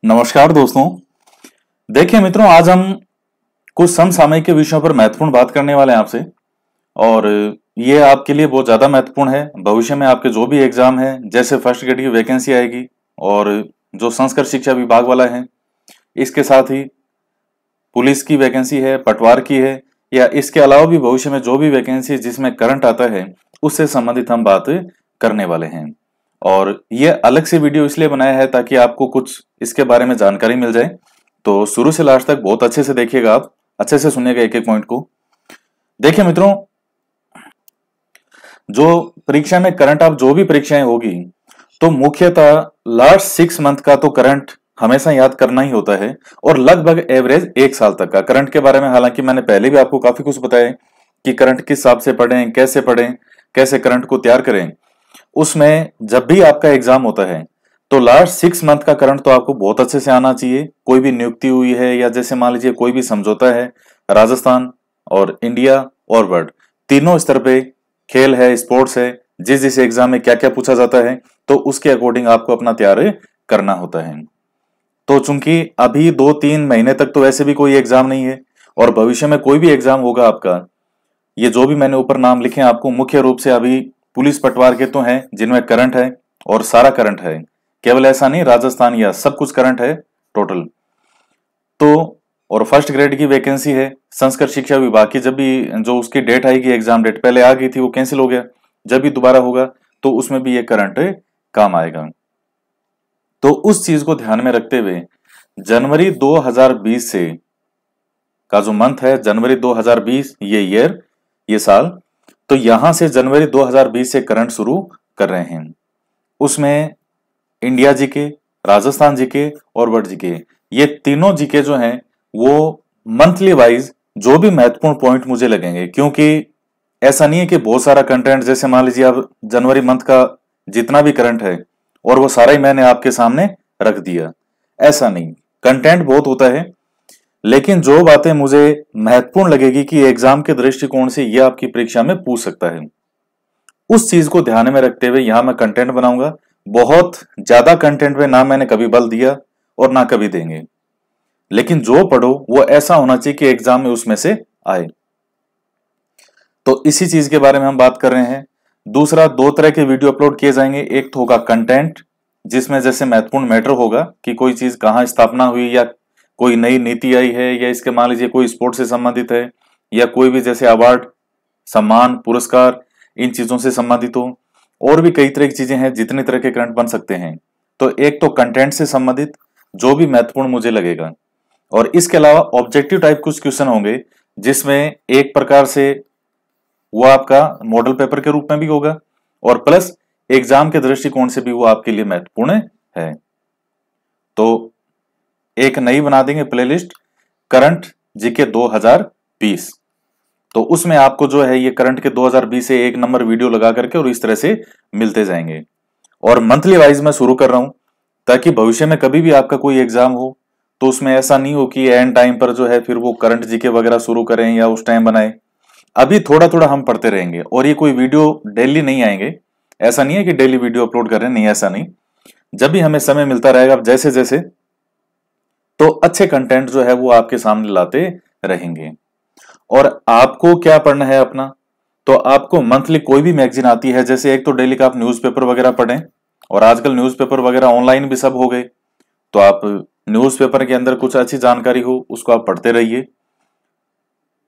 नमस्कार दोस्तों। देखिए मित्रों, आज हम कुछ समसामयिक के विषयों पर महत्वपूर्ण बात करने वाले हैं आपसे। और ये आपके लिए बहुत ज़्यादा महत्वपूर्ण है। भविष्य में आपके जो भी एग्जाम है, जैसे फर्स्ट ग्रेड की वैकेंसी आएगी और जो संस्कृत शिक्षा विभाग वाला है, इसके साथ ही पुलिस की वैकेंसी है, पटवार की है, या इसके अलावा भी भविष्य में जो भी वैकेंसी जिसमें करंट आता है उससे संबंधित हम बात करने वाले हैं। और ये अलग से वीडियो इसलिए बनाया है ताकि आपको कुछ इसके बारे में जानकारी मिल जाए। तो शुरू से लास्ट तक बहुत अच्छे से देखिएगा, आप अच्छे से सुनिएगा एक एक पॉइंट को। देखिए मित्रों, जो परीक्षा में करंट आप जो भी परीक्षाएं होगी, तो मुख्यतः लास्ट 6 मंथ का तो करंट हमेशा याद करना ही होता है, और लगभग एवरेज 1 साल तक का करंट के बारे में हालांकि मैंने पहले भी आपको काफी कुछ बताया कि करंट किस हिसाब से पढ़ें, कैसे करंट को तैयार करें। उसमें जब भी आपका एग्जाम होता है तो लास्ट 6 मंथ का करंट तो आपको बहुत अच्छे से आना चाहिए। कोई भी नियुक्ति हुई है या जैसे मान लीजिए कोई भी समझौता है, राजस्थान और इंडिया और वर्ल्ड तीनों स्तर पे खेल है, स्पोर्ट्स है, जिस एग्जाम में क्या क्या पूछा जाता है, तो उसके अकॉर्डिंग आपको अपना तैयार करना होता है। तो चूंकि अभी 2-3 महीने तक तो वैसे भी कोई एग्जाम नहीं है, और भविष्य में कोई भी एग्जाम होगा आपका, ये जो भी मैंने ऊपर नाम लिखे हैं आपको मुख्य रूप से अभी पुलिस पटवार के तो हैं जिनमें करंट है, और सारा करंट है, केवल ऐसा नहीं राजस्थान या सब कुछ करंट है टोटल। तो और फर्स्ट ग्रेड की वैकेंसी है संस्कृत शिक्षा विभाग की। जब भी जो उसकी डेट आएगी, एग्जाम डेट पहले आ गई थी वो कैंसिल हो गया, जब भी दोबारा होगा तो उसमें भी ये करंट काम आएगा। तो उस चीज को ध्यान में रखते हुए जनवरी 2020 से का जो मंथ है, जनवरी 2020 ये ईयर, ये साल, तो यहां से जनवरी 2020 से करंट शुरू कर रहे हैं। उसमें इंडिया जीके, राजस्थान जीके और वर्ल्ड जीके, ये तीनों जीके जो हैं वो मंथली वाइज जो भी महत्वपूर्ण पॉइंट मुझे लगेंगे, क्योंकि ऐसा नहीं है कि बहुत सारा कंटेंट, जैसे मान लीजिए अब जनवरी मंथ का जितना भी करंट है और वो सारा ही मैंने आपके सामने रख दिया, ऐसा नहीं। कंटेंट बहुत होता है, लेकिन जो बातें मुझे महत्वपूर्ण लगेगी कि एग्जाम के दृष्टिकोण से ये आपकी परीक्षा में पूछ सकता है, उस चीज को ध्यान में रखते हुए यहां मैं कंटेंट बनाऊंगा। बहुत ज्यादा कंटेंट पे ना मैंने कभी बल दिया और ना कभी देंगे, लेकिन जो पढ़ो वो ऐसा होना चाहिए कि एग्जाम में उसमें से आए। तो इसी चीज के बारे में हम बात कर रहे हैं। दूसरा, 2 तरह के वीडियो अपलोड किए जाएंगे। एक तो होगा कंटेंट, जिसमें जैसे महत्वपूर्ण मैटर होगा कि कोई चीज कहाँ स्थापना हुई, या कोई नई नीति आई है, या इसके मान लीजिए कोई स्पोर्ट्स से संबंधित है, या कोई भी जैसे अवार्ड, सम्मान, पुरस्कार, इन चीजों से संबंधित हो। और भी कई तरह की चीजें हैं, जितने तरह के करंट बन सकते हैं। तो एक तो कंटेंट से संबंधित जो भी महत्वपूर्ण मुझे लगेगा, और इसके अलावा ऑब्जेक्टिव टाइप कुछ क्वेश्चन होंगे जिसमें एक प्रकार से वो आपका मॉडल पेपर के रूप में भी होगा, और प्लस एग्जाम के दृष्टिकोण से भी वो आपके लिए महत्वपूर्ण है। तो एक नई बना देंगे प्लेलिस्ट, करंट जीके 2020। तो उसमें आपको जो है ये करंट के 2020 से 1 नंबर वीडियो लगा करके और इस तरह से मिलते जाएंगे। और मंथली वाइज मैं शुरू कर रहा हूं, ताकि भविष्य में कभी भी आपका कोई एग्जाम हो तो उसमें ऐसा नहीं हो कि एंड टाइम पर जो है फिर वो करंट जीके वगैरह शुरू करें या उस टाइम बनाए। अभी थोड़ा थोड़ा हम पढ़ते रहेंगे, और ये कोई वीडियो डेली नहीं आएंगे। ऐसा नहीं है कि डेली वीडियो अपलोड कर रहे हैं, नहीं, ऐसा नहीं। जब भी हमें समय मिलता रहेगा जैसे जैसे, तो अच्छे कंटेंट जो है वो आपके सामने लाते रहेंगे। और आपको क्या पढ़ना है अपना, तो आपको मंथली कोई भी मैगजीन आती है, जैसे एक तो डेली का आप न्यूज़पेपर वगैरह पढ़ें, और आजकल न्यूज़पेपर वगैरह ऑनलाइन भी सब हो गए, तो आप न्यूज़पेपर के अंदर कुछ अच्छी जानकारी हो उसको आप पढ़ते रहिए।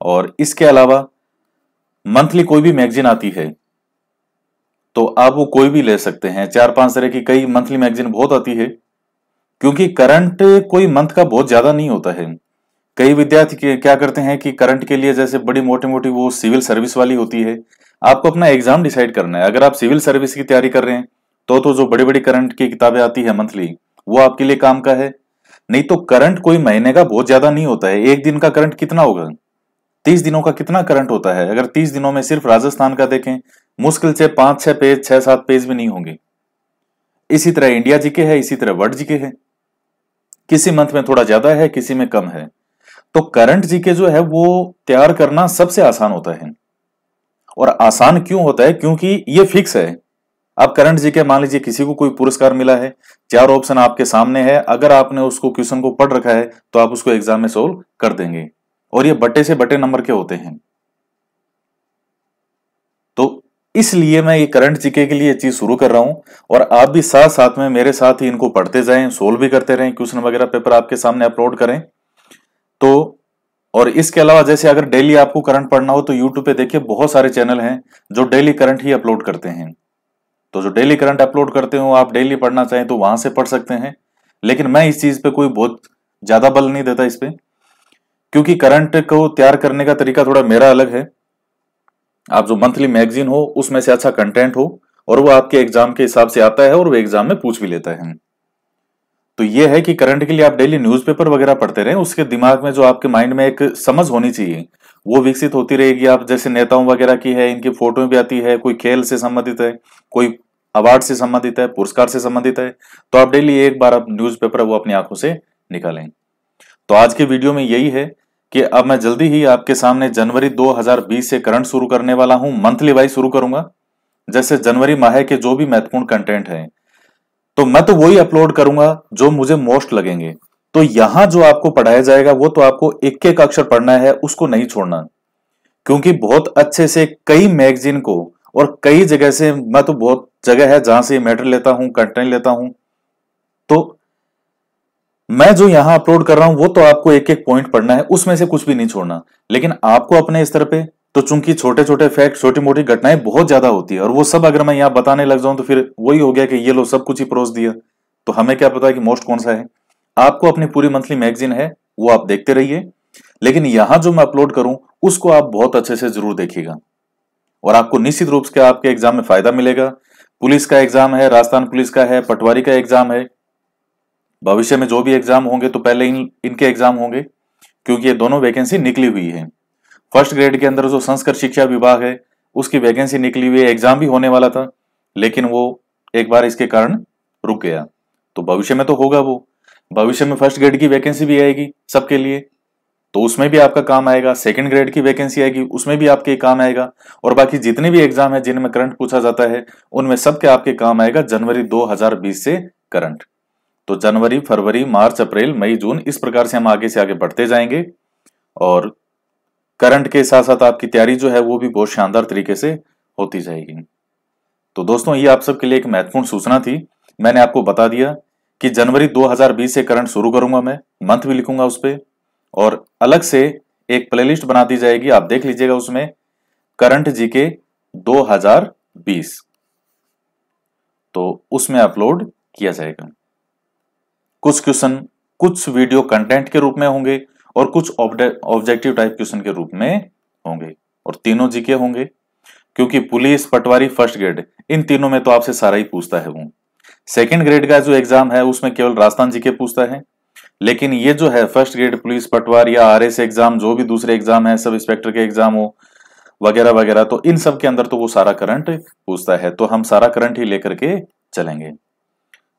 और इसके अलावा मंथली कोई भी मैगजीन आती है तो आप वो कोई भी ले सकते हैं। 4-5 तरह की कई मंथली मैगजीन बहुत आती है, क्योंकि करंट कोई मंथ का बहुत ज्यादा नहीं होता है। कई विद्यार्थी क्या करते हैं कि करंट के लिए जैसे बड़ी मोटी मोटी वो सिविल सर्विस वाली होती है। आपको अपना एग्जाम डिसाइड करना है। अगर आप सिविल सर्विस की तैयारी कर रहे हैं तो जो बड़ी बड़ी करंट की किताबें आती है मंथली, वो आपके लिए काम का है। नहीं तो करंट कोई महीने का बहुत ज्यादा नहीं होता है। एक दिन का करंट कितना होगा, 30 दिनों का कितना करंट होता है। अगर 30 दिनों में सिर्फ राजस्थान का देखें, मुश्किल से 5-6 पेज, 6-7 पेज भी नहीं होंगे। इसी तरह इंडिया जीके है, इसी तरह वर्ल्ड जीके है। किसी मंथ में थोड़ा ज्यादा है, किसी में कम है। तो करंट जीके जो है वो तैयार करना सबसे आसान होता है। और आसान क्यों होता है, क्योंकि ये फिक्स है। अब करंट जीके मान लीजिए किसी को कोई पुरस्कार मिला है, 4 ऑप्शन आपके सामने है, अगर आपने उसको क्वेश्चन को पढ़ रखा है तो आप उसको एग्जाम में सोल्व कर देंगे, और ये बटे से बटे नंबर के होते हैं। तो इसलिए मैं ये करंट जीके के लिए चीज शुरू कर रहा हूं, और आप भी साथ साथ में मेरे साथ ही इनको पढ़ते जाएं, सोल्व भी करते रहें, क्वेश्चन वगैरह पेपर आपके सामने अपलोड करें। तो और इसके अलावा जैसे अगर डेली आपको करंट पढ़ना हो तो यूट्यूब पे देखिए बहुत सारे चैनल हैं जो डेली करंट ही अपलोड करते हैं। तो जो डेली करंट अपलोड करते हो, आप डेली पढ़ना चाहें तो वहां से पढ़ सकते हैं। लेकिन मैं इस चीज पे कोई बहुत ज्यादा बल नहीं देता इस पे, क्योंकि करंट को तैयार करने का तरीका थोड़ा मेरा अलग है। आप जो मंथली मैगजीन हो उसमें से अच्छा कंटेंट हो, और वो आपके एग्जाम के हिसाब से आता है और वो एग्जाम में पूछ भी लेता है। तो ये है कि करंट के लिए आप डेली न्यूज़पेपर वगैरह पढ़ते रहें, उसके दिमाग में जो आपके माइंड में एक समझ होनी चाहिए वो विकसित होती रहेगी। आप जैसे नेताओं वगैरह की है, इनकी फोटो भी आती है, कोई खेल से संबंधित है, कोई अवार्ड से संबंधित है, पुरस्कार से संबंधित है, तो आप डेली एक बार आप न्यूज़पेपर वो अपनी आंखों से निकालें। तो आज के वीडियो में यही है कि अब मैं जल्दी ही आपके सामने जनवरी 2020 से करंट शुरू करने वाला हूं, मंथली वाइज शुरू करूंगा। जैसे जनवरी माह के जो भी महत्वपूर्ण कंटेंट है तो मैं तो वही अपलोड करूंगा जो मुझे मोस्ट लगेंगे। तो यहां जो आपको पढ़ाया जाएगा वो तो आपको एक एक अक्षर पढ़ना है, उसको नहीं छोड़ना, क्योंकि बहुत अच्छे से कई मैगजीन को और कई जगह से, मैं तो बहुत जगह है जहां से मैटर लेता हूं, कंटेंट लेता हूं, तो मैं जो यहां अपलोड कर रहा हूं वो तो आपको एक एक पॉइंट पढ़ना है, उसमें से कुछ भी नहीं छोड़ना। लेकिन आपको अपने स्तर पे तो चूंकि छोटे छोटे फैक्ट, छोटी मोटी घटनाएं बहुत ज्यादा होती है, और वो सब अगर मैं यहां बताने लग जाऊं तो फिर वही हो गया कि ये लो सब कुछ ही परोस दिया, तो हमें क्या पता है कि मोस्ट कौन सा है। आपको अपनी पूरी मंथली मैगजीन है वो आप देखते रहिए, लेकिन यहां जो मैं अपलोड करूं उसको आप बहुत अच्छे से जरूर देखिएगा, और आपको निश्चित रूप से आपके एग्जाम में फायदा मिलेगा। पुलिस का एग्जाम है, राजस्थान पुलिस का है, पटवारी का एग्जाम है, भविष्य में जो भी एग्जाम होंगे तो पहले इनके एग्जाम होंगे, क्योंकि ये दोनों वैकेंसी निकली हुई है। फर्स्ट ग्रेड के अंदर जो संस्कृत शिक्षा विभाग है उसकी वैकेंसी निकली हुई है, एग्जाम भी होने वाला था, लेकिन वो एक बार इसके कारण रुक गया। तो भविष्य में तो होगा, वो भविष्य में फर्स्ट ग्रेड की वैकेंसी भी आएगी सबके लिए, तो उसमें भी आपका काम आएगा। सेकंड ग्रेड की वैकेंसी आएगी, उसमें भी आपके काम आएगा, और बाकी जितने भी एग्जाम है जिनमें करंट पूछा जाता है उनमें सबके आपके काम आएगा जनवरी 2020 से करंट। तो जनवरी, फरवरी, मार्च, अप्रैल, मई, जून, इस प्रकार से हम आगे से आगे बढ़ते जाएंगे, और करंट के साथ साथ आपकी तैयारी जो है वो भी बहुत शानदार तरीके से होती जाएगी। तो दोस्तों ये आप सबके लिए एक महत्वपूर्ण सूचना थी, मैंने आपको बता दिया कि जनवरी 2020 से करंट शुरू करूंगा, मैं मंथ भी लिखूंगा उस पर, और अलग से एक प्लेलिस्ट बना दी जाएगी, आप देख लीजिएगा, उसमें करंट जीके 2020, तो उसमें अपलोड किया जाएगा। कुछ क्वेश्चन कुछ वीडियो कंटेंट के रूप में होंगे और कुछ ऑब्जेक्टिव टाइप क्वेश्चन के रूप में होंगे, और तीनों जीके होंगे, क्योंकि पुलिस, पटवारी, फर्स्ट ग्रेड, इन तीनों में तो आपसे सारा ही पूछता है वो। सेकंड ग्रेड का जो एग्जाम है उसमें केवल राजस्थान जीके पूछता है, लेकिन ये जो है फर्स्ट ग्रेड पुलिस, पटवारी या आरएस एग्जाम, जो भी दूसरे एग्जाम है, सब इंस्पेक्टर के एग्जाम हो वगैरह वगैरह, तो इन सब के अंदर तो वो सारा करंट पूछता है, तो हम सारा करंट ही लेकर के चलेंगे।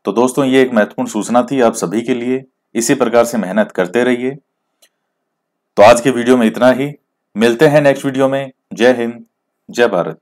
तो दोस्तों ये एक महत्वपूर्ण सूचना थी आप सभी के लिए, इसी प्रकार से मेहनत करते रहिए। तो आज के वीडियो में इतना ही, मिलते हैं नेक्स्ट वीडियो में। जय हिंद, जय भारत।